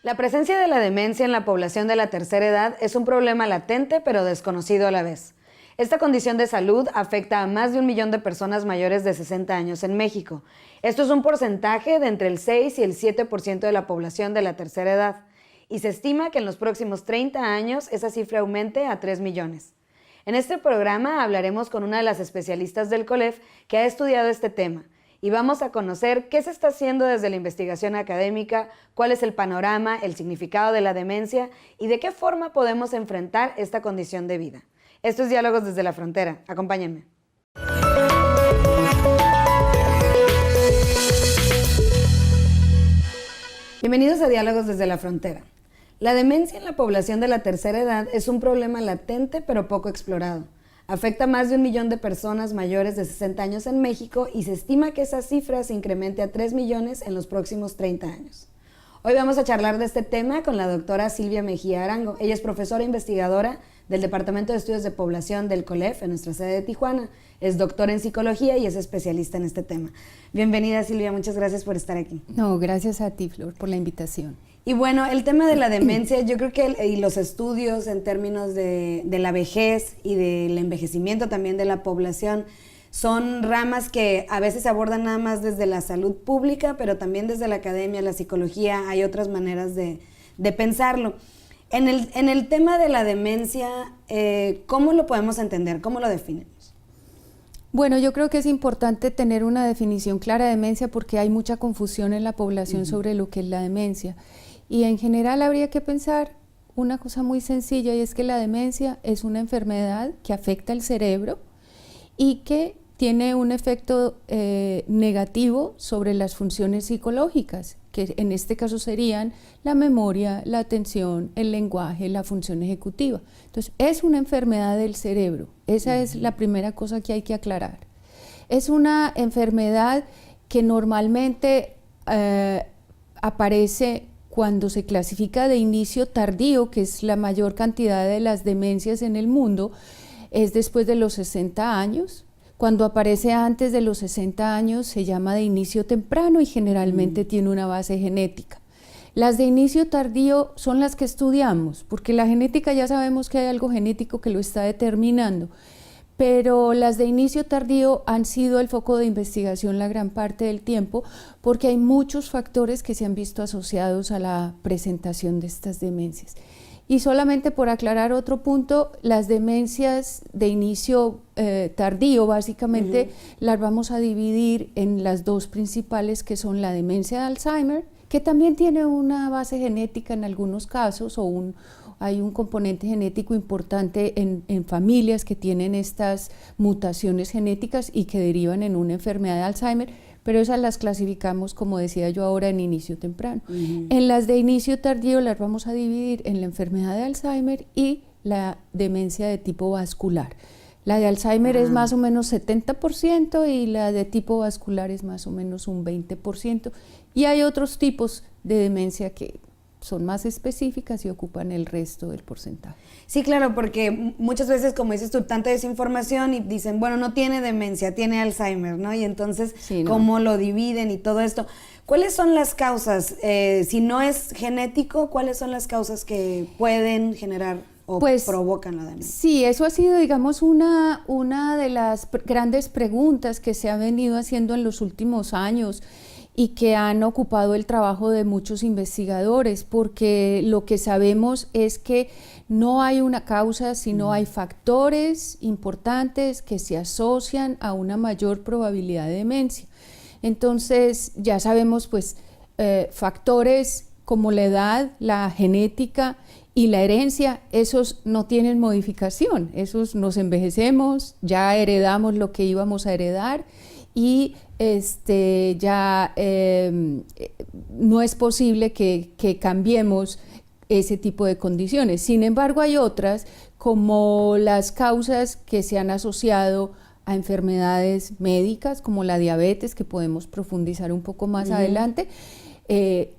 La presencia de la demencia en la población de la tercera edad es un problema latente pero desconocido a la vez. Esta condición de salud afecta a más de 1 millón de personas mayores de 60 años en México. Esto es un porcentaje de entre el 6 y el 7% de la población de la tercera edad. Y se estima que en los próximos 30 años esa cifra aumente a 3 millones. En este programa hablaremos con una de las especialistas del COLEF que ha estudiado este tema. Y vamos a conocer qué se está haciendo desde la investigación académica, cuál es el panorama, el significado de la demencia y de qué forma podemos enfrentar esta condición de vida. Esto es Diálogos desde la Frontera. Acompáñenme. Bienvenidos a Diálogos desde la Frontera. La demencia en la población de la tercera edad es un problema latente pero poco explorado. Afecta a más de 1 millón de personas mayores de 60 años en México y se estima que esa cifra se incremente a 3 millones en los próximos 30 años. Hoy vamos a charlar de este tema con la doctora Silvia Mejía Arango. Ella es profesora investigadora del Departamento de Estudios de Población del COLEF en nuestra sede de Tijuana. Es doctora en psicología y es especialista en este tema. Bienvenida, Silvia, muchas gracias por estar aquí. No, gracias a ti, Flor, por la invitación. Y bueno, el tema de la demencia, yo creo que y los estudios en términos de la vejez y del envejecimiento también de la población son ramas que a veces se abordan nada más desde la salud pública, pero también desde la academia, la psicología, hay otras maneras de pensarlo. En el tema de la demencia, ¿cómo lo podemos entender? ¿Cómo lo definimos? Bueno, yo creo que es importante tener una definición clara de demencia porque hay mucha confusión en la población sobre lo que es la demencia. Y en general habría que pensar una cosa muy sencilla, y es que la demencia es una enfermedad que afecta el cerebro y que tiene un efecto negativo sobre las funciones psicológicas, que en este caso serían la memoria, la atención, el lenguaje, la función ejecutiva. Entonces, es una enfermedad del cerebro. Esa es la primera cosa que hay que aclarar. Es una enfermedad que normalmente aparece cuando se clasifica de inicio tardío, que es la mayor cantidad de las demencias en el mundo, es después de los 60 años. Cuando aparece antes de los 60 años se llama de inicio temprano y generalmente tiene una base genética. Las de inicio tardío son las que estudiamos, porque la genética ya sabemos que hay algo genético que lo está determinando, pero las de inicio tardío han sido el foco de investigación la gran parte del tiempo porque hay muchos factores que se han visto asociados a la presentación de estas demencias. Y solamente por aclarar otro punto, las demencias de inicio tardío básicamente las vamos a dividir en las dos principales, que son la demencia de Alzheimer, que también tiene una base genética en algunos casos, hay un componente genético importante en familias que tienen estas mutaciones genéticas y que derivan en una enfermedad de Alzheimer, pero esas las clasificamos, como decía yo ahora, en inicio temprano. En las de inicio tardío las vamos a dividir en la enfermedad de Alzheimer y la demencia de tipo vascular. La de Alzheimer es más o menos 70% y la de tipo vascular es más o menos un 20%. Y hay otros tipos de demencia que son más específicas y ocupan el resto del porcentaje. Sí, claro, porque muchas veces, como dices tú, tanta desinformación y dicen, bueno, no tiene demencia, tiene Alzheimer, ¿no? Y entonces, sí, ¿no? ¿Cómo lo dividen y todo esto? ¿Cuáles son las causas? Si no es genético, ¿cuáles son las causas que pueden generar o provocan la demencia? Sí, eso ha sido, digamos, una de las grandes preguntas que se ha venido haciendo en los últimos años y que han ocupado el trabajo de muchos investigadores, porque lo que sabemos es que no hay una causa, sino hay factores importantes que se asocian a una mayor probabilidad de demencia. Entonces, ya sabemos, factores como la edad, la genética y la herencia, esos no tienen modificación, esos nos envejecemos, ya heredamos lo que íbamos a heredar, y no es posible que cambiemos ese tipo de condiciones. Sin embargo, hay otras, como las causas que se han asociado a enfermedades médicas, como la diabetes, que podemos profundizar un poco más adelante.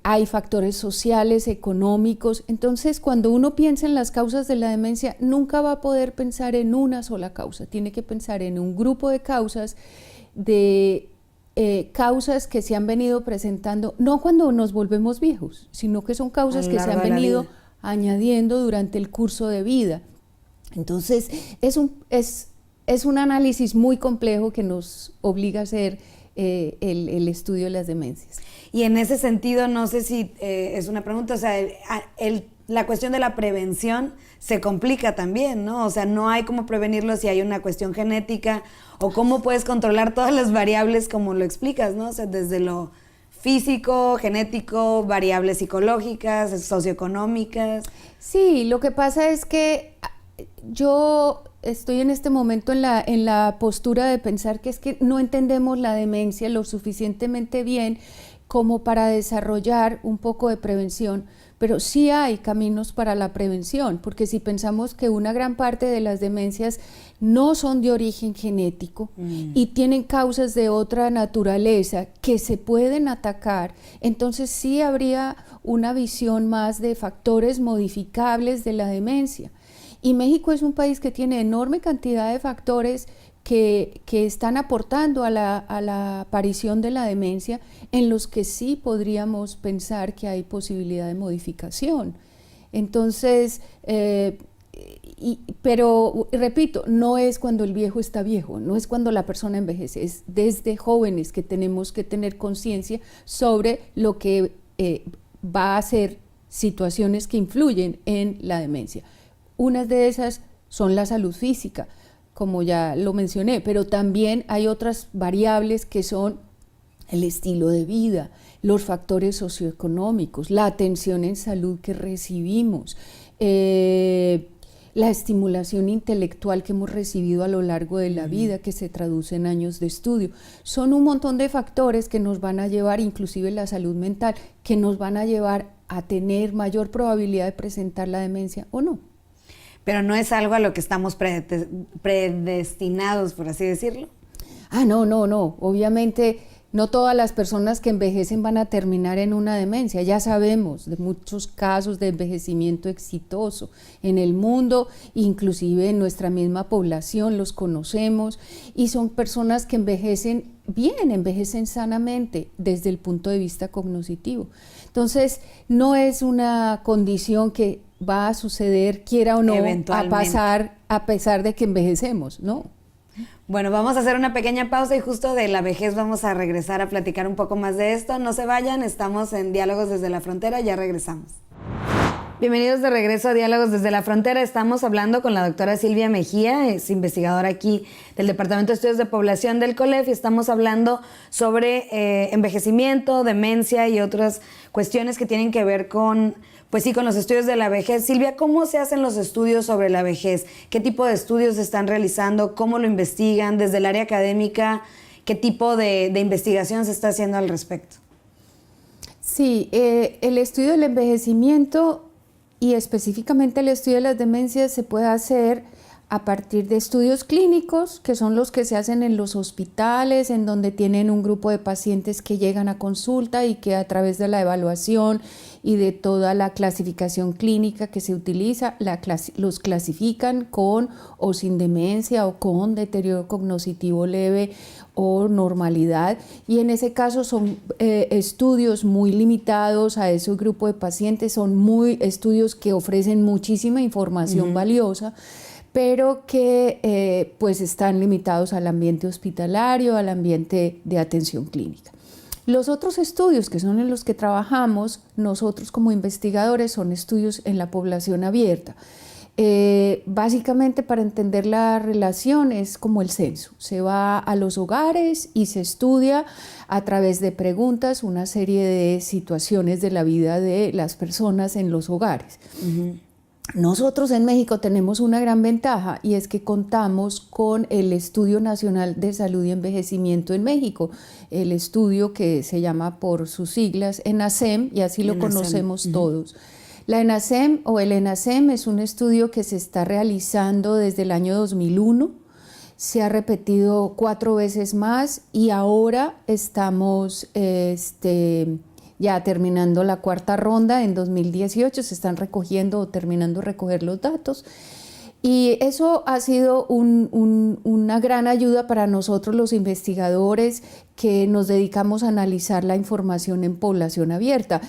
Hay factores sociales, económicos. Entonces, cuando uno piensa en las causas de la demencia, nunca va a poder pensar en una sola causa, tiene que pensar en un grupo de causas de causas que se han venido presentando, no cuando nos volvemos viejos, sino que son causas que se han venido añadiendo durante el curso de vida. Entonces, es un análisis muy complejo que nos obliga a hacer el estudio de las demencias. Y en ese sentido, no sé si es una pregunta, o sea, la cuestión de la prevención se complica también, ¿no? O sea, no hay cómo prevenirlo si hay una cuestión genética, o cómo puedes controlar todas las variables como lo explicas, ¿no? O sea, desde lo físico, genético, variables psicológicas, socioeconómicas. Sí, lo que pasa es que yo estoy en este momento en la postura de pensar que es que no entendemos la demencia lo suficientemente bien como para desarrollar un poco de prevención, pero sí hay caminos para la prevención, porque si pensamos que una gran parte de las demencias no son de origen genético y tienen causas de otra naturaleza que se pueden atacar, entonces sí habría una visión más de factores modificables de la demencia. Y México es un país que tiene enorme cantidad de factores que están aportando a la aparición de la demencia, en los que sí podríamos pensar que hay posibilidad de modificación. Entonces, pero repito, no es cuando el viejo está viejo, no es cuando la persona envejece, es desde jóvenes que tenemos que tener conciencia sobre lo que va a ser situaciones que influyen en la demencia. Unas de esas son la salud física, como ya lo mencioné, pero también hay otras variables que son el estilo de vida, los factores socioeconómicos, la atención en salud que recibimos, la estimulación intelectual que hemos recibido a lo largo de la vida, que se traduce en años de estudio. Son un montón de factores que nos van a llevar, inclusive la salud mental, que nos van a llevar a tener mayor probabilidad de presentar la demencia o no. Pero no es algo a lo que estamos predestinados, por así decirlo. No. Obviamente no todas las personas que envejecen van a terminar en una demencia. Ya sabemos de muchos casos de envejecimiento exitoso en el mundo, inclusive en nuestra misma población, los conocemos, y son personas que envejecen bien, envejecen sanamente desde el punto de vista cognitivo. Entonces, no es una condición que va a suceder, quiera o no, a pasar a pesar de que envejecemos, ¿no? Bueno, vamos a hacer una pequeña pausa y justo de la vejez vamos a regresar a platicar un poco más de esto. No se vayan, estamos en Diálogos desde la Frontera, ya regresamos. Bienvenidos de regreso a Diálogos desde la Frontera. Estamos hablando con la doctora Silvia Mejía, es investigadora aquí del Departamento de Estudios de Población del COLEF, y estamos hablando sobre envejecimiento, demencia y otras cuestiones que tienen que ver con, pues sí, con los estudios de la vejez. Silvia, ¿cómo se hacen los estudios sobre la vejez? ¿Qué tipo de estudios se están realizando? ¿Cómo lo investigan? Desde el área académica, ¿qué tipo de investigación se está haciendo al respecto? Sí, el estudio del envejecimiento y específicamente el estudio de las demencias se puede hacer a partir de estudios clínicos, que son los que se hacen en los hospitales, en donde tienen un grupo de pacientes que llegan a consulta y que a través de la evaluación y de toda la clasificación clínica que se utiliza, los clasifican con o sin demencia o con deterioro cognitivo leve o normalidad, y en ese caso son estudios muy limitados a ese grupo de pacientes, son estudios que ofrecen muchísima información valiosa, pero que pues están limitados al ambiente hospitalario, al ambiente de atención clínica. Los otros estudios que son en los que trabajamos nosotros como investigadores son estudios en la población abierta. Básicamente, para entender la relación, es como el censo. Se va a los hogares y se estudia a través de preguntas una serie de situaciones de la vida de las personas en los hogares. Nosotros en México tenemos una gran ventaja, y es que contamos con el Estudio Nacional de Salud y Envejecimiento en México, el estudio que se llama por sus siglas ENASEM, y así lo conocemos todos. La ENASEM o el ENASEM es un estudio que se está realizando desde el año 2001, se ha repetido 4 veces más, y ahora estamos ya terminando la 4ª ronda. En 2018 se están recogiendo o terminando de recoger los datos, Y eso ha sido una gran ayuda para nosotros los investigadores que nos dedicamos a analizar la información en población abierta.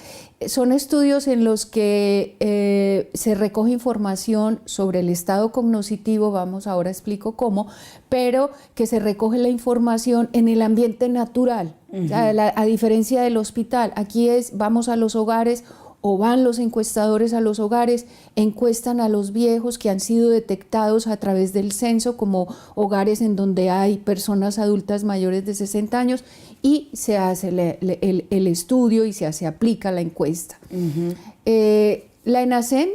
Son estudios en los que se recoge información sobre el estado cognitivo, ahora explico cómo, pero que se recoge la información en el ambiente natural, a diferencia del hospital. Aquí vamos a los hogares, o van los encuestadores a los hogares, encuestan a los viejos que han sido detectados a través del censo como hogares en donde hay personas adultas mayores de 60 años y se hace el estudio y se aplica la encuesta. La ENASEM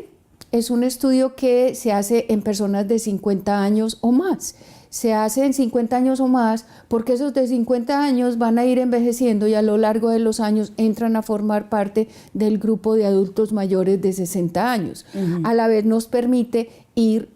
es un estudio que se hace en personas de 50 años o más. Se hace en 50 años o más porque esos de 50 años van a ir envejeciendo y a lo largo de los años entran a formar parte del grupo de adultos mayores de 60 años. A la vez nos permite ir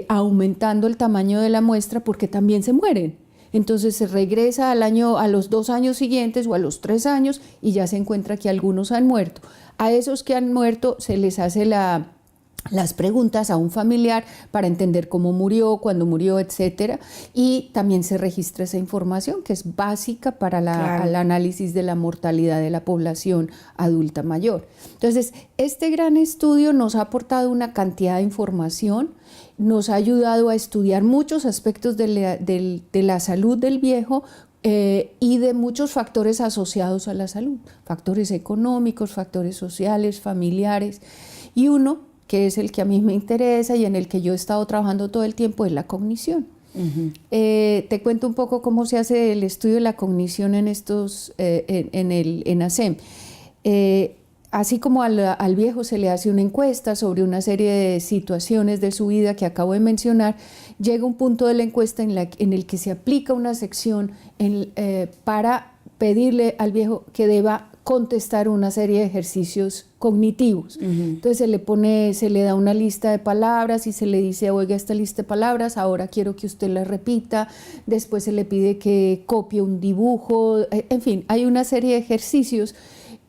aumentando el tamaño de la muestra porque también se mueren. Entonces se regresa a los 2 años siguientes o a los 3 años y ya se encuentra que algunos han muerto. A esos que han muerto se les hace las preguntas a un familiar para entender cómo murió, cuándo murió, etcétera, y también se registra esa información que es básica para el análisis de la mortalidad de la población adulta mayor. Entonces, este gran estudio nos ha aportado una cantidad de información, nos ha ayudado a estudiar muchos aspectos de la salud del viejo, y de muchos factores asociados a la salud, factores económicos, factores sociales, familiares, y uno que es el que a mí me interesa y en el que yo he estado trabajando todo el tiempo, es la cognición. Te cuento un poco cómo se hace el estudio de la cognición en el ENASEM. Así como al viejo se le hace una encuesta sobre una serie de situaciones de su vida que acabo de mencionar, llega un punto de la encuesta en el que se aplica una sección para pedirle al viejo que deba contestar una serie de ejercicios cognitivos. Entonces se le da una lista de palabras y se le dice, oiga, esta lista de palabras, ahora quiero que usted la repita, después se le pide que copie un dibujo, en fin, hay una serie de ejercicios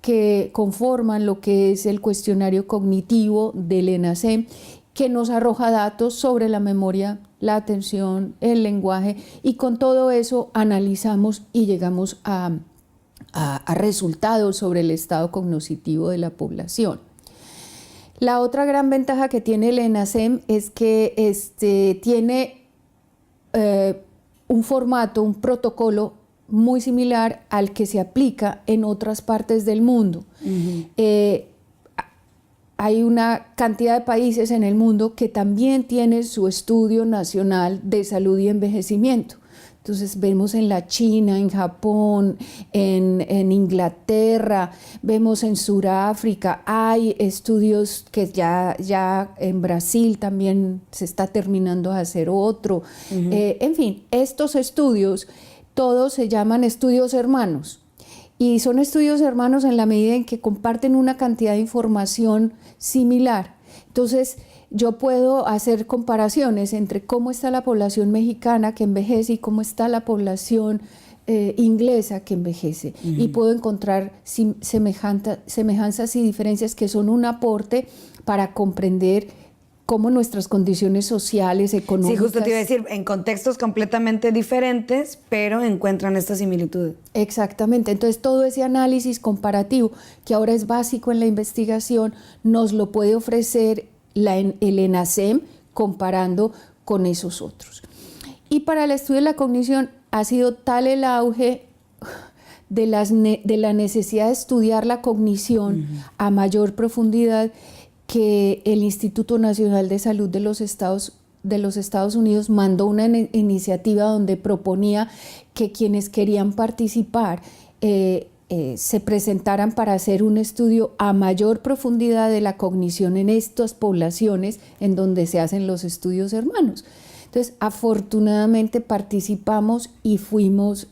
que conforman lo que es el cuestionario cognitivo del ENASEM, que nos arroja datos sobre la memoria, la atención, el lenguaje, y con todo eso analizamos y llegamos a resultados sobre el estado cognitivo de la población. La otra gran ventaja que tiene el ENASEM es que tiene un formato, un protocolo muy similar al que se aplica en otras partes del mundo. Hay una cantidad de países en el mundo que también tienen su estudio nacional de salud y envejecimiento. Entonces vemos en la China, en Japón, en Inglaterra, vemos en Sudáfrica, hay estudios que ya en Brasil también se está terminando de hacer otro. En fin, estos estudios todos se llaman estudios hermanos. Y son estudios hermanos en la medida en que comparten una cantidad de información similar. Entonces, yo puedo hacer comparaciones entre cómo está la población mexicana que envejece y cómo está la población inglesa que envejece. Y puedo encontrar semejanzas y diferencias que son un aporte para comprender cómo nuestras condiciones sociales, económicas... Sí, justo te iba a decir, en contextos completamente diferentes, pero encuentran esta similitud. Exactamente. Entonces, todo ese análisis comparativo, que ahora es básico en la investigación, nos lo puede ofrecer el ENASEM comparando con esos otros. Y para el estudio de la cognición ha sido tal el auge de la necesidad de estudiar la cognición a mayor profundidad, que el Instituto Nacional de Salud de los Estados Unidos mandó una iniciativa donde proponía que quienes querían participar se presentaran para hacer un estudio a mayor profundidad de la cognición en estas poblaciones en donde se hacen los estudios hermanos. Entonces, afortunadamente participamos y fuimos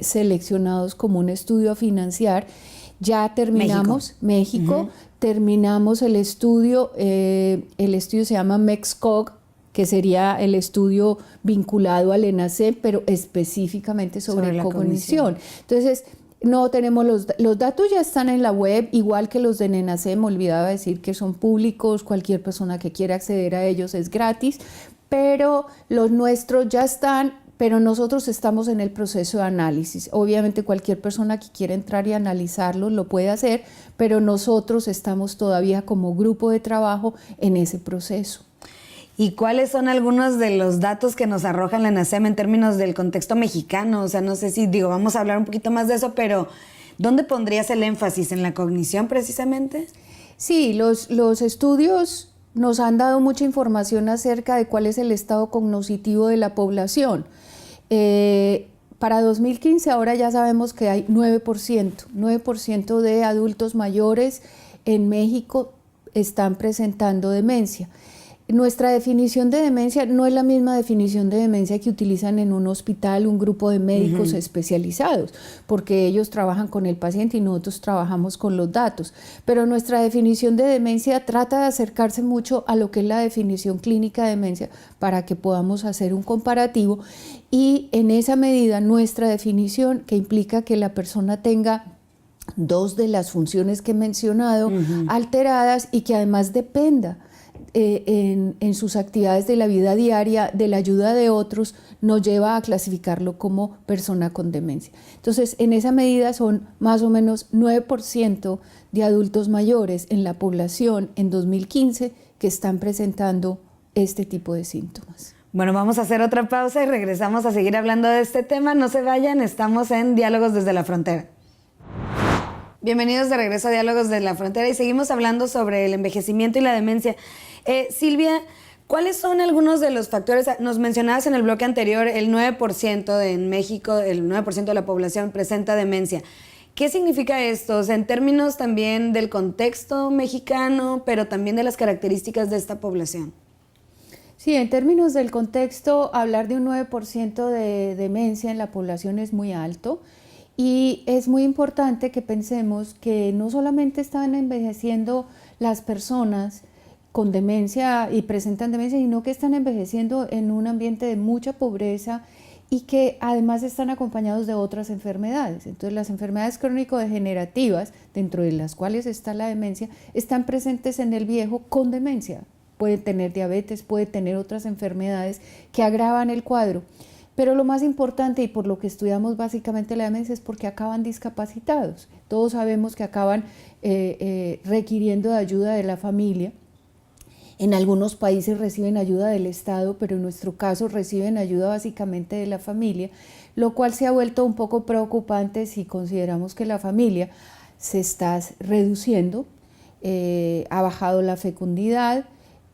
seleccionados como un estudio a financiar. Ya terminamos, México, terminamos el estudio se llama MEXCOG, que sería el estudio vinculado al ENASEM, pero específicamente sobre la cognición. Entonces, No tenemos los datos, ya están en la web, igual que los de Nenace. Me olvidaba decir que son públicos, cualquier persona que quiera acceder a ellos es gratis, pero los nuestros ya están, pero nosotros estamos en el proceso de análisis. Obviamente cualquier persona que quiera entrar y analizarlo lo puede hacer, pero nosotros estamos todavía como grupo de trabajo en ese proceso. ¿Y cuáles son algunos de los datos que nos arrojan la NACEM en términos del contexto mexicano? O sea, no sé si, vamos a hablar un poquito más de eso, pero ¿dónde pondrías el énfasis? ¿En la cognición precisamente? Sí, los estudios nos han dado mucha información acerca de cuál es el estado cognitivo de la población. Para 2015 ahora ya sabemos que hay 9% de adultos mayores en México están presentando demencia. Nuestra definición de demencia no es la misma definición de demencia que utilizan en un hospital un grupo de médicos especializados, porque ellos trabajan con el paciente y nosotros trabajamos con los datos. Pero nuestra definición de demencia trata de acercarse mucho a lo que es la definición clínica de demencia para que podamos hacer un comparativo, y en esa medida nuestra definición, que implica que la persona tenga dos de las funciones que he mencionado alteradas y que además dependa en sus actividades de la vida diaria de la ayuda de otros, nos lleva a clasificarlo como persona con demencia. Entonces, en esa medida son más o menos 9% de adultos mayores en la población en 2015 que están presentando este tipo de síntomas. Bueno, vamos a hacer otra pausa y regresamos a seguir hablando de este tema. No se vayan, estamos en Diálogos desde la Frontera. Bienvenidos de regreso a Diálogos desde la Frontera y seguimos hablando sobre el envejecimiento y la demencia. Silvia, ¿cuáles son algunos de los factores? Nos mencionabas en el bloque anterior, el 9% en México, el 9% de la población presenta demencia. ¿Qué significa esto? O sea, en términos también del contexto mexicano, pero también de las características de esta población. Sí, en términos del contexto, hablar de un 9% de demencia en la población es muy alto. Y es muy importante que pensemos que no solamente están envejeciendo las personas con demencia y presentan demencia, sino que están envejeciendo en un ambiente de mucha pobreza y que además están acompañados de otras enfermedades. Entonces las enfermedades crónico-degenerativas, dentro de las cuales está la demencia, están presentes en el viejo con demencia. Puede tener diabetes, puede tener otras enfermedades que agravan el cuadro. Pero lo más importante, y por lo que estudiamos básicamente la demencia, es porque acaban discapacitados. Todos sabemos que acaban requiriendo de ayuda de la familia. En algunos países reciben ayuda del Estado, pero en nuestro caso reciben ayuda básicamente de la familia, lo cual se ha vuelto un poco preocupante si consideramos que la familia se está reduciendo, ha bajado la fecundidad,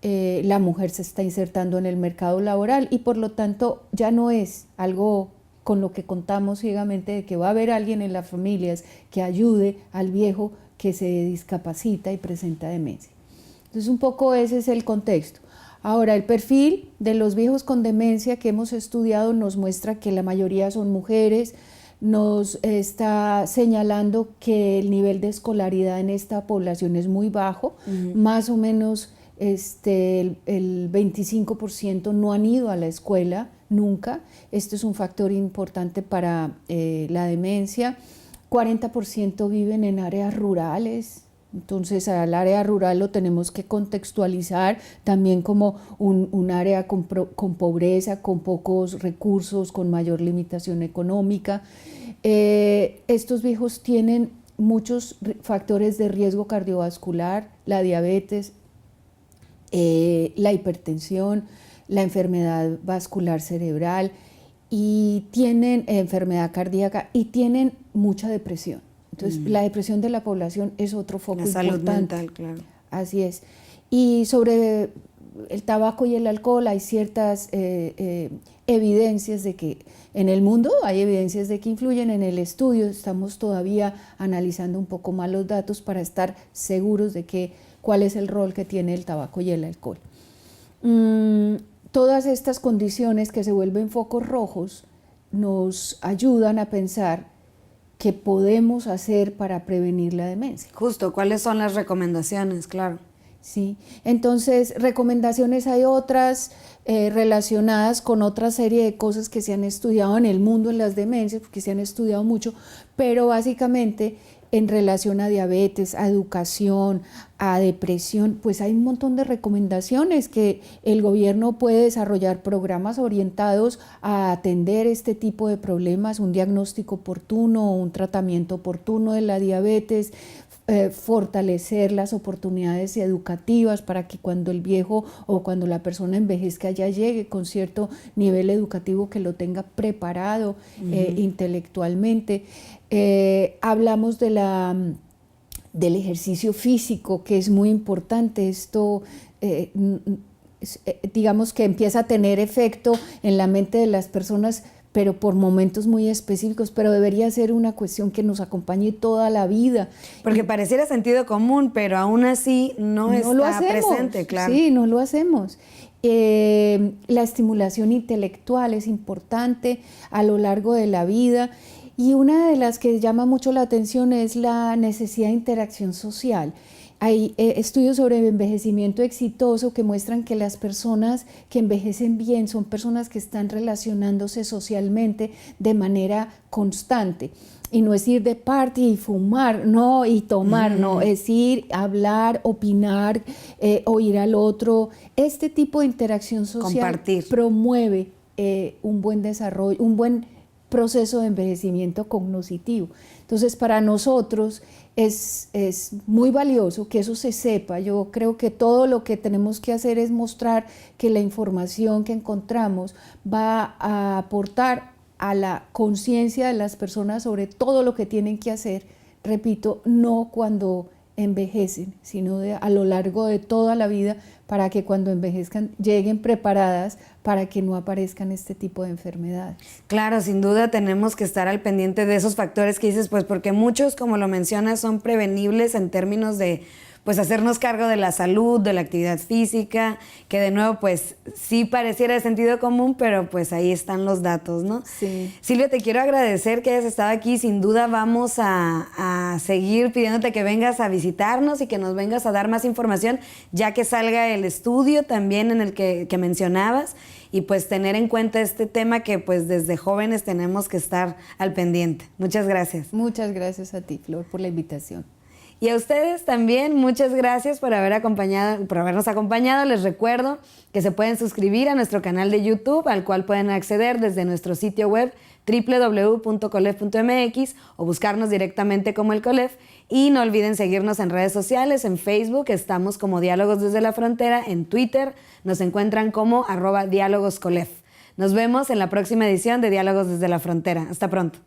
la mujer se está insertando en el mercado laboral y por lo tanto ya no es algo con lo que contamos ciegamente de que va a haber alguien en las familias que ayude al viejo que se discapacita y presenta demencia. Entonces un poco ese es el contexto. Ahora, el perfil de los viejos con demencia que hemos estudiado nos muestra que la mayoría son mujeres, nos está señalando que el nivel de escolaridad en esta población es muy bajo, más o menos el 25% no han ido a la escuela nunca. Esto es un factor importante para la demencia. 40% viven en áreas rurales. Entonces al área rural lo tenemos que contextualizar también como un área con pobreza, con pocos recursos, con mayor limitación económica. Estos viejos tienen muchos factores de riesgo cardiovascular, la diabetes, la hipertensión, la enfermedad vascular cerebral, y tienen enfermedad cardíaca y tienen mucha depresión. Entonces, la depresión de la población es otro foco importante. La salud mental, claro. Así es. Y sobre el tabaco y el alcohol hay ciertas evidencias de que en el mundo hay evidencias de que influyen. En el estudio estamos todavía analizando un poco más los datos para estar seguros de cuál es el rol que tiene el tabaco y el alcohol. Todas estas condiciones que se vuelven focos rojos nos ayudan a pensar qué podemos hacer para prevenir la demencia. Justo, ¿cuáles son las recomendaciones? Claro. Sí, entonces recomendaciones hay otras relacionadas con otra serie de cosas que se han estudiado en el mundo en las demencias, porque se han estudiado mucho, pero básicamente en relación a diabetes, a educación, a depresión, pues hay un montón de recomendaciones que el gobierno puede desarrollar programas orientados a atender este tipo de problemas, un diagnóstico oportuno, un tratamiento oportuno de la diabetes, fortalecer las oportunidades educativas para que cuando el viejo o cuando la persona envejezca ya llegue con cierto nivel educativo que lo tenga preparado intelectualmente. Hablamos de del ejercicio físico, que es muy importante. Esto digamos que empieza a tener efecto en la mente de las personas, pero por momentos muy específicos, pero debería ser una cuestión que nos acompañe toda la vida. Porque pareciera sentido común, pero aún así no está presente, claro. Sí, no lo hacemos. La estimulación intelectual es importante a lo largo de la vida, y una de las que llama mucho la atención es la necesidad de interacción social. Hay estudios sobre envejecimiento exitoso que muestran que las personas que envejecen bien son personas que están relacionándose socialmente de manera constante. Y no es ir de party y fumar, no, y tomar, no, es ir, hablar, opinar, oír al otro. Este tipo de interacción social promueve un buen desarrollo, un buen proceso de envejecimiento cognitivo. Entonces, para nosotros es muy valioso que eso se sepa. Yo creo que todo lo que tenemos que hacer es mostrar que la información que encontramos va a aportar a la conciencia de las personas sobre todo lo que tienen que hacer, repito, no cuando envejecen, sino a lo largo de toda la vida, para que cuando envejezcan lleguen preparadas para que no aparezcan este tipo de enfermedades. Claro, sin duda tenemos que estar al pendiente de esos factores que dices, pues porque muchos, como lo mencionas, son prevenibles en términos de pues hacernos cargo de la salud, de la actividad física, que de nuevo pues sí pareciera de sentido común, pero pues ahí están los datos, ¿no? Sí. Silvia, te quiero agradecer que hayas estado aquí. Sin duda vamos a seguir pidiéndote que vengas a visitarnos y que nos vengas a dar más información, ya que salga el estudio también en el que mencionabas, y pues tener en cuenta este tema que pues desde jóvenes tenemos que estar al pendiente. Muchas gracias. Muchas gracias a ti, Flor, por la invitación. Y a ustedes también, muchas gracias por habernos acompañado. Les recuerdo que se pueden suscribir a nuestro canal de YouTube, al cual pueden acceder desde nuestro sitio web www.colef.mx o buscarnos directamente como el Colef. Y no olviden seguirnos en redes sociales. En Facebook estamos como Diálogos desde la Frontera. En Twitter nos encuentran como @diálogoscolef. Nos vemos en la próxima edición de Diálogos desde la Frontera. Hasta pronto.